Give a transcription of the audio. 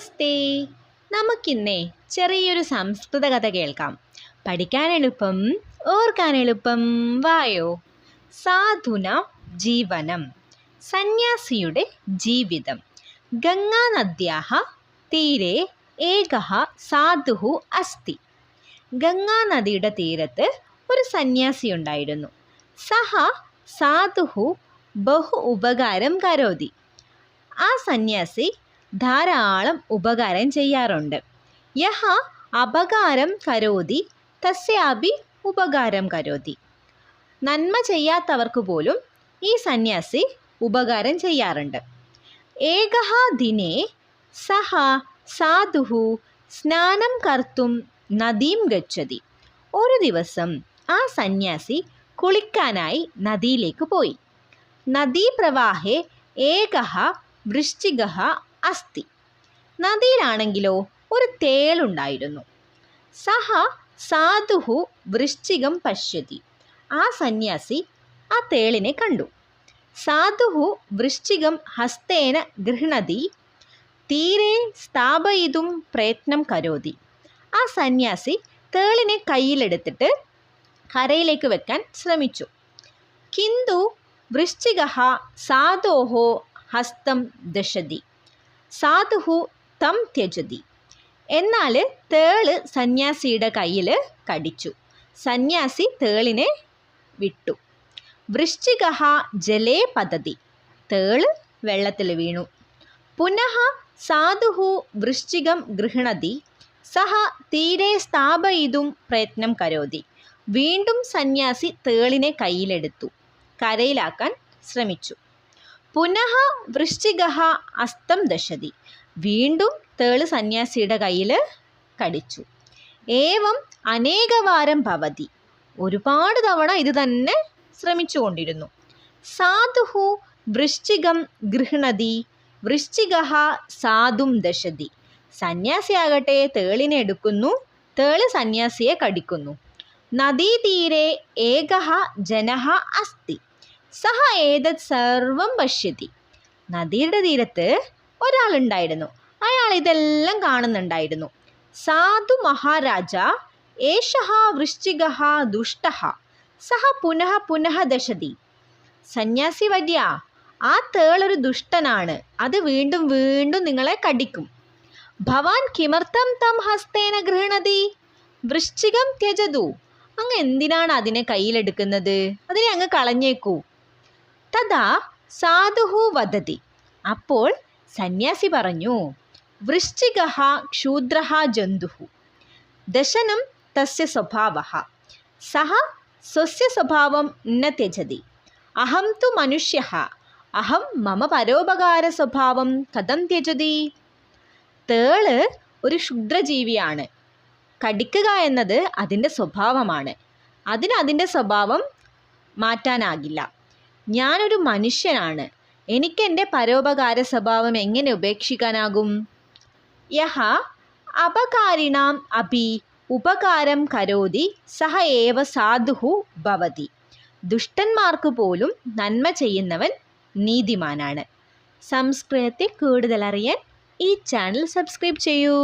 നമസ്തേ. നമുക്കിന്നേ ചെറിയൊരു സംസ്കൃത കഥ കേൾക്കാം. പഠിക്കാൻ എളുപ്പം, ഓർക്കാൻ എളുപ്പം. വായോ. സാധുന ജീവനം. സന്യാസിയുടെ ജീവിതം. ഗംഗാനദ്യാഃ തീരെ ഏകഃ സാധുഃ അസ്തി. ഗംഗാനദിയുടെ തീരത്ത് ഒരു സന്യാസി ഉണ്ടായിരുന്നു. സഹ സാധുഃ ബഹു ഉപകാരം കരോതി. ആ സന്യാസി ധാരാളം ഉപകാരം ചെയ്യാറുണ്ട്. യഹ അപകാരം കരോതി തസ്യാപി ഉപകാരം കരോതി. നന്മ ചെയ്യാത്തവർക്ക് പോലും ഈ സന്യാസി ഉപകാരം ചെയ്യാറുണ്ട്. ഏകഃ ദിനേ സഹ സാധുഃ സ്നാനം കർത്തും നദീം ഗച്ഛതി. ഒരു ദിവസം ആ സന്യാസി കുളിക്കാനായി നദിയിലേക്ക് പോയി. നദീപ്രവാഹേ ഏകഃ വൃശ്ചികഃ അസ്തി. നദിയിലാണെങ്കിലോ ഒരു തേളുണ്ടായിരുന്നു. സഹ സാധുഃ വൃശ്ചികം പശ്യതി. ആ സന്യാസി ആ തേളിനെ കണ്ടു. സാധുഃ വൃശ്ചികം ഹസ്തേന ഗൃഹ്ണതി തീരെ സ്ഥാപയിതും പ്രയത്നം കരോതി. ആ സന്യാസി തേളിനെ കയ്യിലെടുത്തിട്ട് കരയിലേക്ക് വെക്കാൻ ശ്രമിച്ചു. കിന്തു വൃശ്ചികഃ സാധോഃ ഹസ്തം ദശതി. സാധുഃ തം ത്യജതി. എന്നാൽ തേള് സന്യാസിയുടെ കയ്യിൽ കടിച്ചു. സന്യാസി തേളിനെ വിട്ടു. വൃശ്ചികഃ ജലേ പതതി. തേള് വെള്ളത്തിൽ വീണു. പുനഃ സാധുഃ വൃശ്ചികം ഗൃഹ്ണതി സഹ തീരെ സ്ഥാപയിതും പ്രയത്നം കരോതി. വീണ്ടും സന്യാസി തേളിനെ കയ്യിലെടുത്തു. കരയിലാക്കാൻ ശ്രമിച്ചു. പുനഃ വൃശ്ചികഃ ഹസ്തം ദശതി. വീണ്ടും തേള് സന്യാസിയുടെ കയ്യിൽ കടിച്ചു. ഏവം അനേകവാരം ഭവതി. ഒരുപാട് തവണ ഇത് തന്നെ ശ്രമിച്ചുകൊണ്ടിരുന്നു. സാധുഃ വൃശ്ചികം ഗൃഹ്ണതി വൃശ്ചികഃ സാധും ദശതി. സന്യാസിയാകട്ടെ തേളിനെ എടുക്കുന്നു, തേള് സന്യാസിയെ കടിക്കുന്നു. നദീതീരെ ഏകഃ ജനഃ അസ്തി. സഹ ഏതത് സർവം പശ്യതി. നദിയുടെ തീരത്ത് ഒരാളുണ്ടായിരുന്നു. അയാൾ ഇതെല്ലാം കാണുന്നുണ്ടായിരുന്നു. സാധു മഹാരാജ ഏഷഃ വൃശ്ചികഃ ദുഷ്ടഃ സഹ പുനഃ പുനഃ ദശതി. സന്യാസി വര്യ, ആ തേളൊരു ദുഷ്ടനാണ്. അത് വീണ്ടും വീണ്ടും നിങ്ങളെ കടിക്കും. ഭവാൻ കിമർത്ഥം തം ഹസ്തേന ഗൃഹണതി വൃശ്ചികം ത്യജതു. അങ്ങ് എന്തിനാണ് അതിനെ കയ്യിലെടുക്കുന്നത്? അതിനെ അങ്ങ് കളഞ്ഞേക്കൂ. തഥാ സാധുഃ വദതി. അപ്പോൾ സന്യാസി പറഞ്ഞു, വൃശ്ചികഃ ക്ഷൂദ്രഃ ജന്തുഃ ദശനം തസ്യ സ്വഭാവഃ സഹ സ്വസ്യ സ്വഭാവം ന ത്യജതി. അഹം തു മനുഷ്യഃ അഹം മമ പരോപകാര സ്വഭാവം കഥം ത്യജതി. തേള് ഒരു ക്ഷുദ്രജീവിയാണ്. കടിക്കുക എന്നത് അതിൻ്റെ സ്വഭാവമാണ്. അതിൻ്റെ സ്വഭാവം മാറ്റാനാകില്ല. ഞാനൊരു മനുഷ്യനാണ്. എനിക്കെൻ്റെ പരോപകാര സ്വഭാവം എങ്ങനെ ഉപേക്ഷിക്കാനാകും? യഹ അപകാരിണാം അപി ഉപകാരം കരോതി സഹ ഏവ സാധുഃ ഭവതി. ദുഷ്ടന്മാർക്ക് പോലും നന്മ ചെയ്യുന്നവൻ നീതിമാനാണ്. സംസ്കൃതത്തെ കൂടുതൽ അറിയാൻ ഈ ചാനൽ സബ്സ്ക്രൈബ് ചെയ്യൂ.